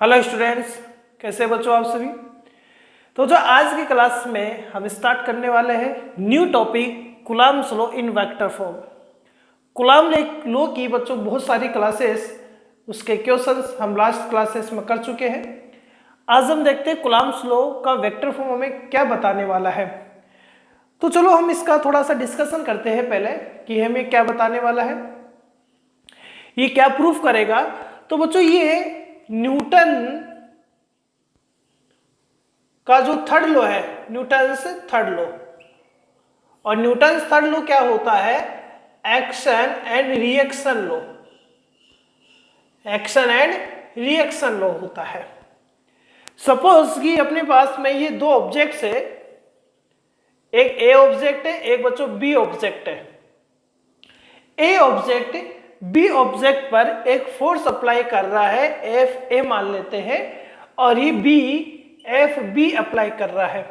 Hello students, कैसे बच्चों आप सभी। तो जो आज की क्लास में हम स्टार्ट करने वाले हैं new topic Coulomb's law in vector form. Coulomb law की बच्चों बहुत सारी क्लासेस, उसके क्वेश्चंस हम लास्ट क्लासेस में कर चुके हैं। आज हम देखते हैं कूलम्ब्स लॉ का वेक्टर फॉर्म हमें क्या बताने वाला है। तो चलो हम इसका थोड़ा सा डिस्कशन करते हैं पहले कि हमें क्या बताने वाला है, ये क्या प्रूफ करेगा। तो बच्चों ये न्यूटन का जो थर्ड लॉ है, न्यूटन्स थर्ड लॉ, और न्यूटन्स थर्ड लॉ क्या होता है, action and reaction law. Action and reaction law होता है। सपोज कि अपने पास में ये दो ऑब्जेक्ट्स है, एक ए ऑब्जेक्ट है, एक बच्चों बी ऑब्जेक्ट है। ए ऑब्जेक्ट बी ऑब्जेक्ट पर एक फोर्स अप्लाई कर रहा है, एफ ए मान लेते हैं, और ये बी एफ बी अप्लाई कर रहा है।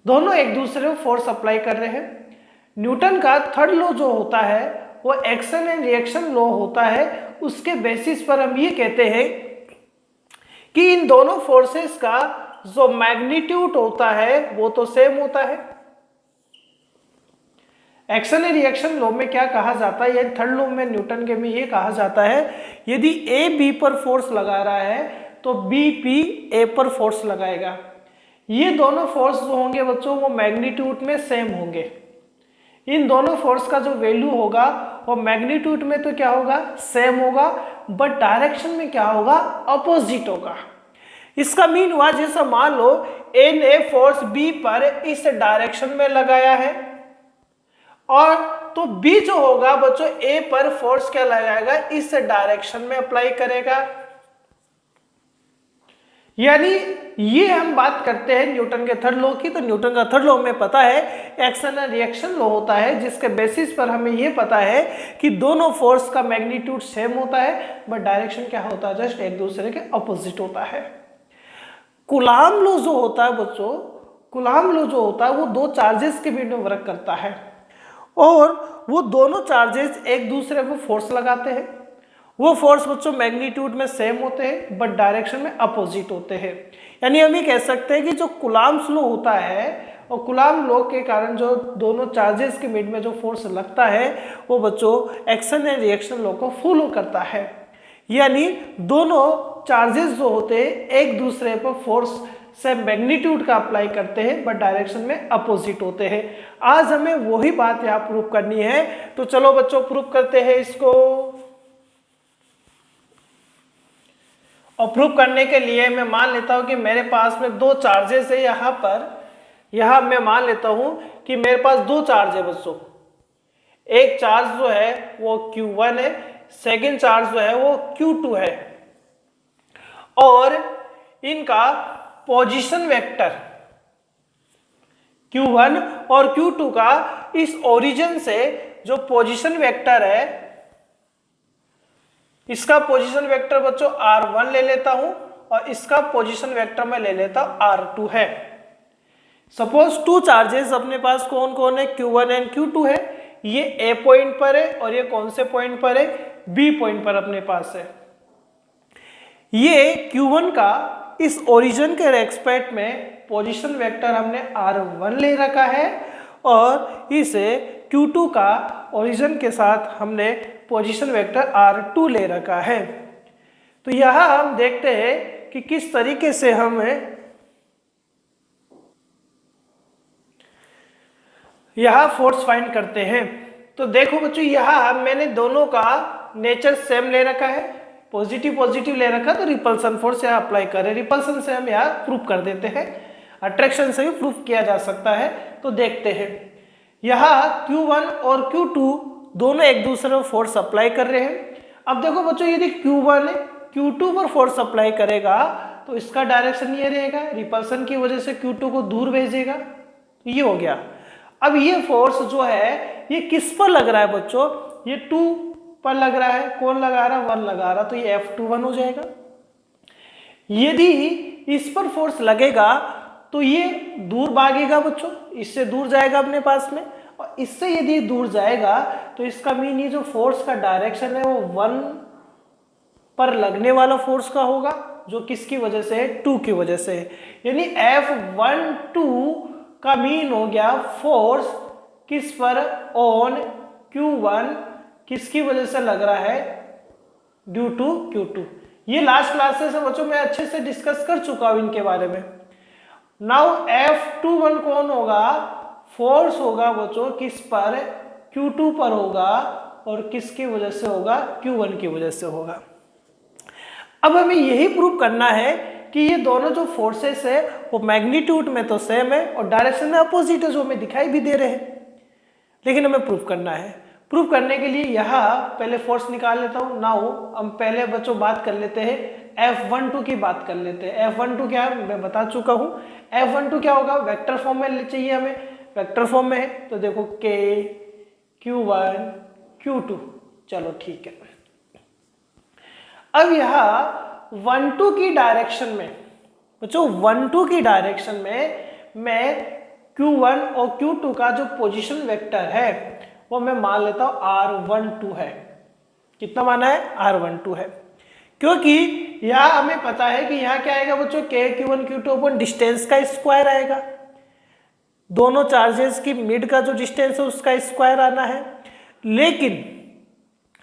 दोनों एक दूसरे को फोर्स अप्लाई कर रहे हैं। न्यूटन का थर्ड लॉ जो होता है वो एक्शन एंड रिएक्शन लॉ होता है। उसके बेसिस पर हम ये कहते हैं कि इन दोनों फोर्सेस का जो मैग्नीट्यूड होता है वो तो सेम होता है। एक्शन एंड रिएक्शन लॉ में क्या कहा जाता है, या थर्ड लॉ में न्यूटन के में ये कहा जाता है, यदि ए बी पर फोर्स लगा रहा है तो बी पी ए पर फोर्स लगाएगा। ये दोनों फोर्स जो होंगे बच्चों वो मैग्नीट्यूड में सेम होंगे। इन दोनों फोर्स का जो वैल्यू होगा वो मैग्नीट्यूड में तो क्या होगा, सेम होगा, बट डायरेक्शन में क्या होगा, अपोजिट होगा। इसका मीन हुआ जैसा मान लो ए ने फोर्स बी पर इस डायरेक्शन में लगाया है, और तो बी जो होगा बच्चों ए पर फोर्स क्या लगाएगा, इस डायरेक्शन में अप्लाई करेगा। यानी ये हम बात करते हैं न्यूटन के थर्ड लॉ की। तो न्यूटन का थर्ड लॉ में पता है एक्शन एंड रिएक्शन लॉ होता है, जिसके बेसिस पर हमें ये पता है कि दोनों फोर्स का मैग्नीट्यूड सेम होता है, बट डायरेक्शन क्या होता है, जस्ट एक दूसरे के अपोजिट होता है। कूलम्ब लॉ जो होता है बच्चों, कूलम्ब लॉ जो होता है वो दो चार्जेस के बीच में वर्क करता है, और वो दोनों चार्जेस एक दूसरे पर फोर्स लगाते हैं। वो फोर्स बच्चों मैग्नीट्यूड में सेम होते हैं, बट डायरेक्शन में अपोजिट होते हैं। यानी हम ये कह सकते हैं कि जो कूलम्ब लॉ होता है, और कूलम्ब लॉ के कारण जो दोनों चार्जेस के बीच में जो फोर्स लगता है वो बच्चों एक्शन एंड रिएक्शन लॉ को फॉलो करता है। यानी दोनों चार्जेस जो होते हैं एक दूसरे पर फोर्स से मैग्नीट्यूड का अप्लाई करते हैं, बट डायरेक्शन में अपोजिट होते हैं। आज हमें वही बात यहाँ प्रूव करनी है। तो चलो बच्चों प्रूव करते हैं इसको। और प्रूव करने के लिए मैं मान लेता हूं कि मेरे पास में दो चार्जेस है यहाँ पर। यहाँ मैं मान लेता हूं कि मेरे पास दो चार्ज है बच्चों। एक चार्ज जो है वो Q1 है, सेकेंड चार्ज जो है वो Q2 है, और इनका पोजीशन वेक्टर Q1 और Q2 का इस ओरिजिन से जो पोजीशन वेक्टर है, इसका पोजीशन वेक्टर बच्चों R1 ले लेता हूं, और इसका पोजीशन वेक्टर मैं ले लेता हूं R2 है। सपोज टू चार्जेस अपने पास कौन कौन है, Q1 एंड Q2 है। ये A पॉइंट पर है, और ये कौन से पॉइंट पर है, B पॉइंट पर अपने पास है। ये Q1 का इस ओरिजिन के रेस्पेक्ट में पोजीशन वेक्टर हमने R1 ले रखा है, और इसे Q2 का ओरिजिन के साथ हमने पोजीशन वेक्टर R2 ले रखा है। तो यहां हम देखते हैं कि किस तरीके से हम यहां फोर्स फाइंड करते हैं। तो देखो बच्चों, यहां मैंने दोनों का नेचर सेम ले रखा है, पॉजिटिव पॉजिटिव ले रखा, तो रिपल्सन फोर्स यहाँ अप्लाई करें। रिपल्सन से हम यहाँ प्रूफ कर देते हैं, अट्रैक्शन से भी प्रूफ किया जा सकता है। तो देखते हैं, यहाँ Q1 और Q2 दोनों एक दूसरे को फोर्स अप्लाई कर रहे हैं। अब देखो बच्चों, यदि Q1 Q2 पर फोर्स अप्लाई करेगा तो इसका डायरेक्शन ये रहेगा, रिपल्सन की वजह से Q2 को दूर भेजेगा। तो ये हो गया। अब ये फोर्स जो है ये किस पर लग रहा है बच्चों, ये 2 पर लग रहा है। कौन लगा रहा है, 1 लगा रहा, तो ये F21 हो जाएगा। यदि इस पर फोर्स लगेगा तो ये दूर भागेगा बच्चों, इससे दूर जाएगा अपने पास में, और इससे यदि दूर जाएगा तो इसका मीन ये जो फोर्स का डायरेक्शन है वो 1 पर लगने वाला फोर्स का होगा, जो किसकी वजह से है, 2 की वजह से है। यानी F12 का मीन हो गया फोर्स किस पर, ऑन Q1, किसकी वजह से लग रहा है, ड्यू टू Q2। ये लास्ट क्लासेस है बच्चों, मैं अच्छे से डिस्कस कर चुका हूं इनके बारे में। नाउ F21 कौन होगा, फोर्स होगा बच्चों किस पर, Q2 पर होगा, और किसकी वजह से होगा, Q1 की वजह से होगा। अब हमें यही प्रूव करना है कि ये दोनों जो फोर्सेस है वो मैग्नीट्यूड में तो सेम है और डायरेक्शन में अपोजिट है, जो हमें दिखाई भी दे रहे हैं, लेकिन हमें प्रूव करना है। प्रूव करने के लिए यहाँ पहले फोर्स निकाल लेता हूँ। नाउ हम पहले बच्चों बात कर लेते हैं F12 की बात कर लेते हैं। F12 क्या है मैं बता चुका हूँ। F12 क्या होगा, वेक्टर फॉर्म में चाहिए हमें, वेक्टर फॉर्म में है तो देखो K Q1 Q2, चलो ठीक है। अब यहाँ 1-2 की डायरेक्शन में बच्चों, 1-2 की डायरेक्शन में मैं Q1 और Q2 का जो पोजीशन वेक्टर है वो मैं मान लेता हूं R12 है। कितना माना है, R12 है, क्योंकि यहां हमें पता है कि यहां क्या आएगा बच्चों, K Q1 Q2 अपन डिस्टेंस का स्क्वायर आएगा, दोनों चार्जेस की मिड का जो डिस्टेंस है उसका स्क्वायर आना है।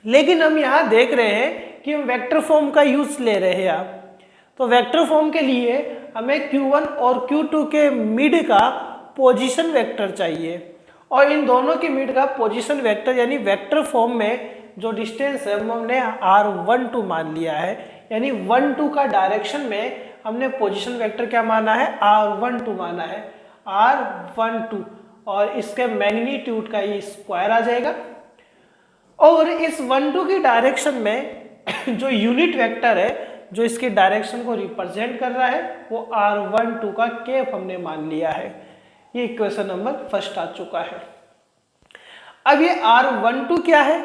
लेकिन हम यहां देख रहे हैं कि हम वेक्टर फॉर्म का यूज ले रहे हैं यहाँ, तो वेक्टर फॉर्म के लिए हमें Q1 और Q2 के मिड का पोजीशन वेक्टर चाहिए, और इन दोनों के मिड का पोजीशन वेक्टर यानी वेक्टर फॉर्म में जो डिस्टेंस है हमने R12 मान लिया है, यानी 1-2 का डायरेक्शन में हमने पोजीशन वेक्टर क्या माना है, R12 माना है, R12, और इसके मैग्नीट्यूड का ये स्क्वायर आ जाएगा। और इस 1-2 की डायरेक्शन में जो यूनिट वेक्टर है जो इसकी डायरेक्शन को रिप्रेजेंट कर रहा है वो R12 का केप हमने मान लिया है। ये इक्वेशन नंबर फर्स्ट आ चुका है। अब ये R12 क्या है,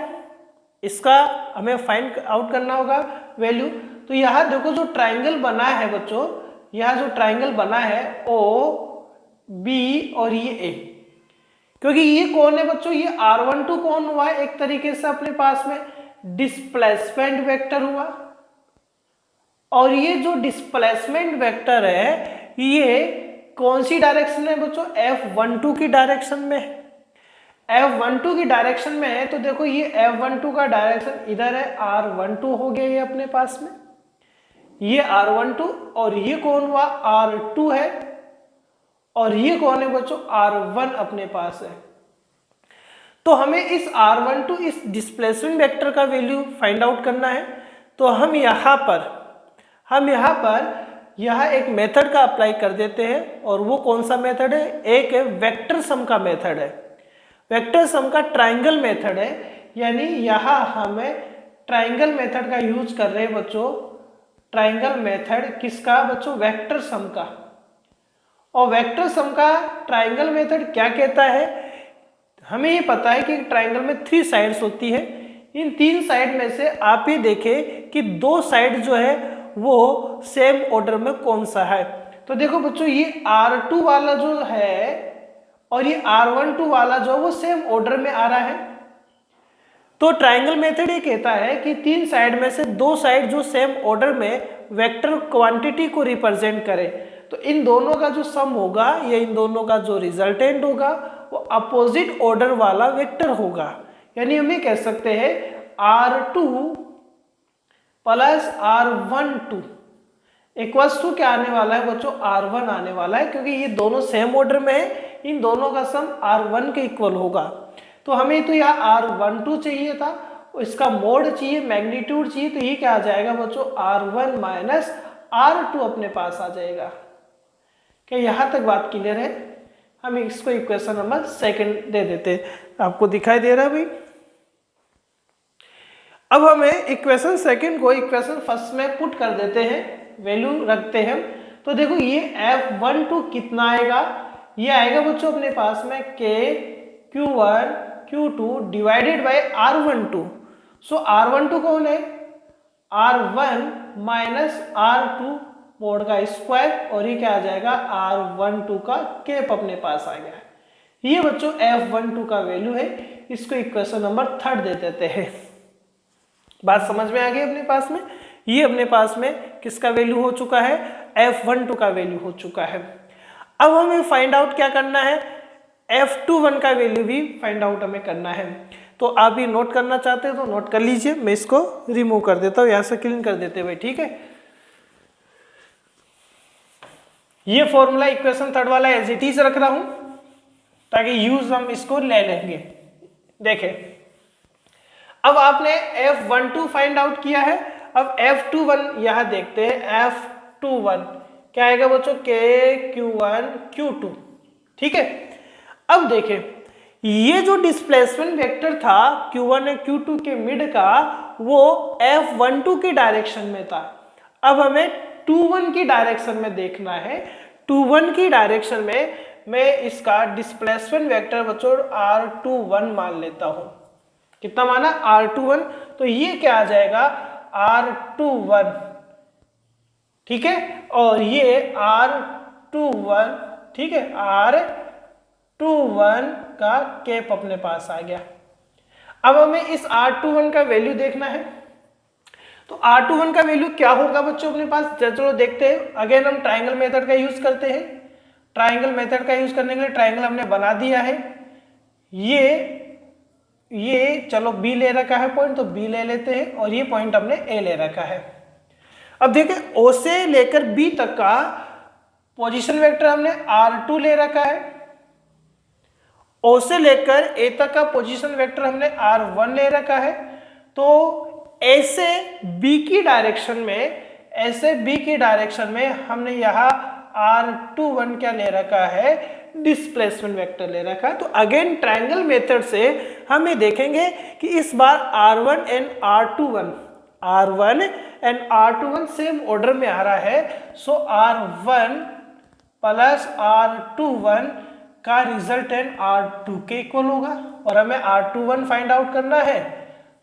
इसका हमें फाइंड आउट करना होगा वैल्यू। तो यहाँ देखो जो ट्राइंगल बना है बच्चों, यहाँ जो ट्राइंगल बना है O B और ये A, क्योंकि ये कौन है बच्चों, ये R12 कौन हुआ है, एक तरीके से अपने पास में डिस्प्लेसमेंट वेक्टर हुआ, और ये जो डिस्प्लेसमेंट वेक्टर है ये कौन सी डायरेक्शन में बच्चों, F12 की डायरेक्शन में है। F12 की डायरेक्शन में है तो देखो ये F12 का डायरेक्शन इधर है, R12 हो गया ये अपने पास में, ये R12, और ये कौन हुआ, R2 है, और ये कौन है बच्चों, R1 अपने पास है। तो हमें इस R12 इस डिस्प्लेसमेंट वेक्टर का वैल्यू फाइंड आउट करना है। तो हम यहाँ पर एक मेथड का अप्लाई कर देते हैं, और वो कौन सा मेथड है, एक है वेक्टर सम का मेथड है, वेक्टर सम का ट्राइंगल मेथड है, यानी यहाँ हमें ट्राइंगल मेथड का यूज कर रहे हैं बच्चों, ट्राइंगल मेथड किसका बच्चों, वेक्टर सम का। और वेक्टर सम का ट्राइंगल मेथड क्या कहता है, हमें ये पता है कि ट्राइंगल में 3 साइड्स होती है, इन 3 साइड में से आप ये देखें कि 2 साइड जो है वो सेम ऑर्डर में कौन सा है। तो देखो बच्चों ये R2 वाला जो है और ये R12 वाला जो वो सेम ऑर्डर में आ रहा है। तो ट्राइंगल मेथड ये कहता है कि 3 साइड में से 2 साइड जो सेम ऑर्डर में वेक्टर क्वांटिटी को रिप्रेजेंट करे, तो इन दोनों का जो सम होगा या इन दोनों का जो रिजल्टेंट होगा वो अपोजिट ऑर्डर वाला वेक्टर होगा। यानी हम ये कह सकते हैं R2 plus R12 equals to क्या आने वाला है बच्चों, R1 आने वाला है, क्योंकि ये दोनों सेम ऑर्डर में है, इन दोनों का सम R1 के इक्वल होगा। तो हमें तो यहाँ R12 चाहिए था, इसका मोड चाहिए, मैग्नीट्यूड चाहिए, तो ये क्या आ जाएगा बच्चों, R1 माइनस R2 अपने पास आ जाएगा। क्या यहाँ तक बात क्लियर है? हम इसको इक्वेशन नंबर 2 दे देते हैं, आपको दिखाई दे रहा है भाई। अब हमें इक्वेशन 2 को इक्वेशन 1 में पुट कर देते हैं, वैल्यू रखते हैं। तो देखो ये F12 कितना आएगा, ये आएगा बच्चों अपने पास में K Q1 Q2 divided by R12। So R12 कौन है, R1 माइनस R2 मोड का स्क्वायर, और ये क्या आ जाएगा R12 का केप अपने पास आ गया है। ये बच्चों F12 का वैल्यू है, इसको इक्वेशन नंबर 3 दे देते हैं। बात समझ में आ गई अपने पास में। ये अपने पास में किसका वैल्यू हो चुका है, F12 का वैल्यू हो चुका है। अब हमें फाइंड आउट क्या करना है, F21 का वैल्यू भी फाइंड आउट हमें करना है। तो आप ये नोट करना चाहते हो तो नोट कर लीजिए, मैं इसको रिमूव कर देता हूँ, यहाँ से क्लीन कर देते भाई, ठीक है। ये फॉर्मूला इक्वेशन थर्ड वाला एज इट इज रख रहा हूं ताकि यूज हम इसको ले लेंगे। देखें, अब आपने F12 फाइंड आउट किया है, अब F21 यहां देखते हैं। F21 क्या आएगा बच्चों, KQ1 Q2, ठीक है। अब देखें, ये जो डिस्प्लेसमेंट वेक्टर था Q1 और Q2 के मिड का, वो F12 की डायरेक्शन में था। अब हमें 21 की डायरेक्शन में देखना है। 21 की डायरेक्शन में मैं इसका डिस्प्लेसमेंट वेक्टर बच्चों R21 मान लेता हूं। कितना माना, R21, तो ये क्या आ जाएगा, R21, ठीक है, और ये R21, ठीक है, R21 का कैप अपने पास आ गया। अब हमें इस R21 का वैल्यू देखना है, तो R21 का वैल्यू क्या होगा बच्चों अपने पास, चलो देखते हैं। अगेन हम ट्राइंगल मेथड का यूज करते हैं। ट्राइंगल मेथड का यूज करने के लिए ट्राइंगल हमने बना दिया है। ये चलो B ले रखा है पॉइंट, तो B ले लेते हैं, और ये पॉइंट हमने A ले रखा है। अब देखिए, O से लेकर B तक का पोजीशन वेक्टर हमने R2 ले रखा है। O से लेकर A तक का पोजीशन वेक्टर हमने R1 ले रखा है। तो ऐसे B की डायरेक्शन में हमने यहाँ R21 क्या ले रखा है, डिस्प्लेसमेंट वेक्टर ले रखा है। तो अगेन ट्रायंगल मेथड से हम ये देखेंगे कि इस बार R1 and R21 same order में आ रहा है। सो R1 प्लस R21 का रिजल्टेंट R2 के इक्वल होगा, और हमें R21 फाइंड आउट करना है।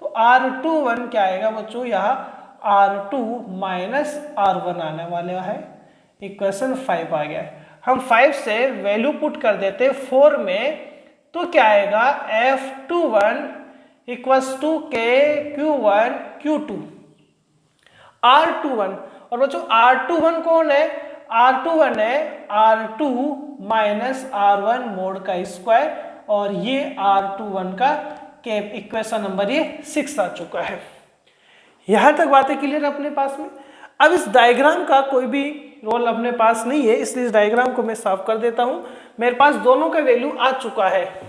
तो R21 क्या आएगा बच्चों, यहाँ R2 माइनस R1 आने वाला है। इक्वेशन 5 आ गया है। हम 5 से वैल्यू पुट कर देते 4 में, तो क्या आएगा, F21 equals to KQ1 Q2 R21। और बच्चों R21 कौन है, R21 है R2 माइनस R1 मोड का स्क्वायर, और ये R21 का कैप इक्वेशन नंबर ये 6 आ चुका है। यहां तक बातें क्लियर अपने पास में। अब इस डायग्राम का कोई भी रोल अपने पास नहीं है, इसलिए इस डायग्राम को मैं साफ कर देता हूं। मेरे पास दोनों का वैल्यू आ चुका है।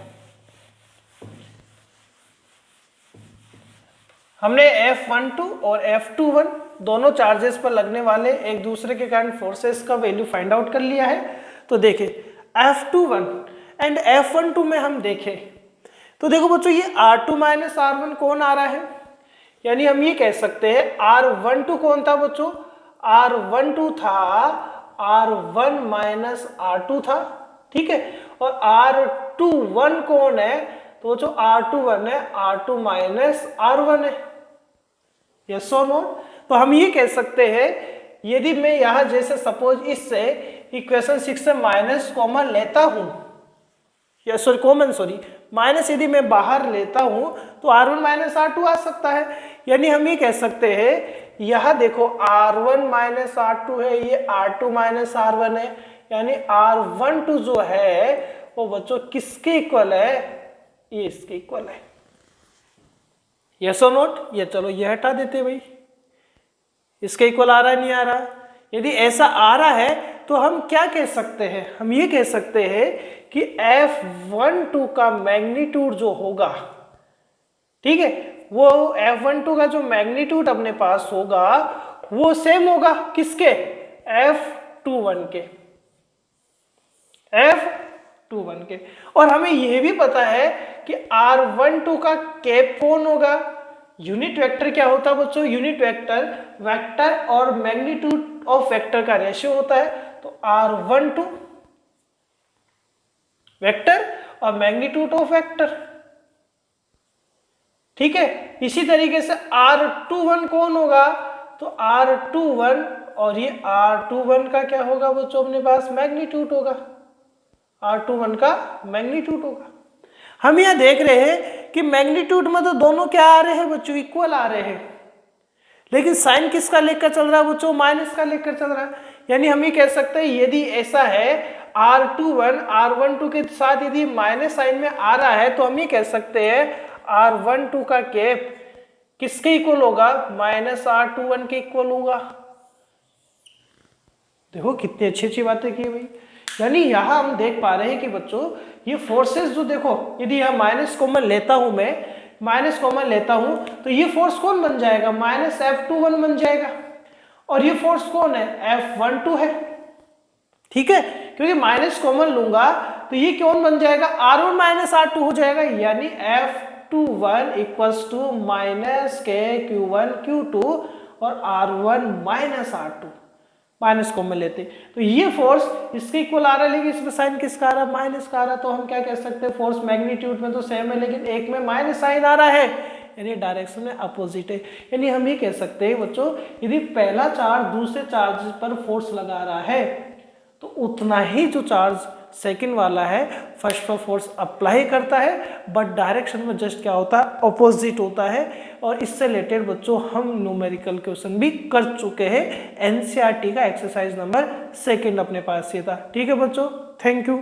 हमने F12 और F21 दोनों चार्जेस पर लगने वाले एक दूसरे के कारण फोर्सेस का वैल्यू फाइंड आउट कर लिया है। तो देखें, F21 एंड F12 में हम देखें तो देखो बच्चों, ये R2 माइनस R1 कौन आ रहा है, यानी हम ये कह सकते हैं R12 कौन था बच्चों, R12 था R1 माइनस R2 था, ठीक है। और R21 कौन है, तो जो R21 है R2 माइनस R1 है। यस और नो। तो हम ये कह सकते हैं, यदि मैं यहां जैसे सपोज इससे इक्वेशन 6 से माइनस कॉमन लेता हूं, या सॉरी माइनस यदि मैं बाहर लेता हूं, तो R1 माइनस R2 आ सकता है। यानी हम ये कह सकते हैं, यहां देखो R1 माइनस R2 है, ये R2 माइनस R1 है, यानी R12 जो है वो बच्चों किसके इक्वल है, ये इसके इक्वल है। यस और नोट। ये चलो ये हटा देते भाई, इसके इक्वल आ रहा है नहीं आ रहा। यदि ऐसा आ रहा है तो हम क्या कह सकते हैं, हम ये कह सकते हैं कि F12 का मैग्नीट्यूड जो होगा, ठीक है, वो F12 का जो मैग्नीट्यूड अपने पास होगा वो सेम होगा किसके, F21 के, F21 के। और हमें यह भी पता है कि R12 का कैप कौन होगा, यूनिट वेक्टर क्या होता है बच्चों, यूनिट वेक्टर और मैग्नीट्यूड ऑफ वेक्टर का रेशियो होता है। तो R12 वेक्टर और मैग्नीट्यूड ऑफ वेक्टर, ठीक है। इसी तरीके से R21 कौन होगा, तो R21 और ये R21 का क्या होगा बच्चों, अपने पास मैग्नीट्यूड होगा, R21 का मैग्नीट्यूड होगा। हम यहां देख रहे हैं कि मैग्नीट्यूड में तो दोनों क्या आ रहे हैं बच्चों, इक्वल आ रहे हैं, लेकिन साइन किसका लेकर चल रहा है बच्चों, माइनस का लेकर चल रहा है। यानी हम ये कह सकते हैं यदि ऐसा है R21 R12 के साथ यदि माइनस साइन में आ रहा है तो हम ये कह सकते हैं R12 का कैप किसके इक्वल होगा, माइनस R21 के इक्वल होगा। देखो कितनी अच्छी अच्छी बातें की भाई। यानी यहां हम देख पा रहे हैं कि बच्चों ये फोर्सेस जो, देखो यदि यहां माइनस कॉमन लेता हूं, मैं माइनस कॉमन लेता हूं तो ये फोर्स कौन बन जाएगा, माइनस F21 बन जाएगा। और ये फोर्स कौन है, F12 है। ठीक है, क्योंकि माइनस कॉमन लूंगा तो ये कौन बन जाएगा, R1 माइनस R2 हो जाएगा। यानी F21 इक्वल्स टू माइनस के Q1 Q2 और R1 minus R2, minus common लेते तो ये फोर्स इसके इक्वल आ रहा है, लेकिन इसमें साइन किसका आ रहा है, माइनस का आ रहा है। तो हम क्या कह सकते हैं, फोर्स मैग्नीट्यूड में तो सेम है लेकिन एक में माइनस साइन आ रहा है, यानी डायरेक्शन में अपोजिट है। यानी हम ये कह सकते हैं बच्चों यदि पहला चार्ज दूसरे चार्ज पर फोर्स लगा रहा है तो उतना ही जो चार्ज सेकंड वाला है फर्स्ट पर फोर्स अप्लाई करता है, बट डायरेक्शन में जस्ट क्या होता है, अपोजिट होता है। और इससे रिलेटेड बच्चों हम न्यूमेरिकल क्वेश्चन भी कर चुके हैं, एनसीईआरटी का एक्सरसाइज नंबर 2 अपने पास ये था। ठीक है बच्चों, थैंक यू।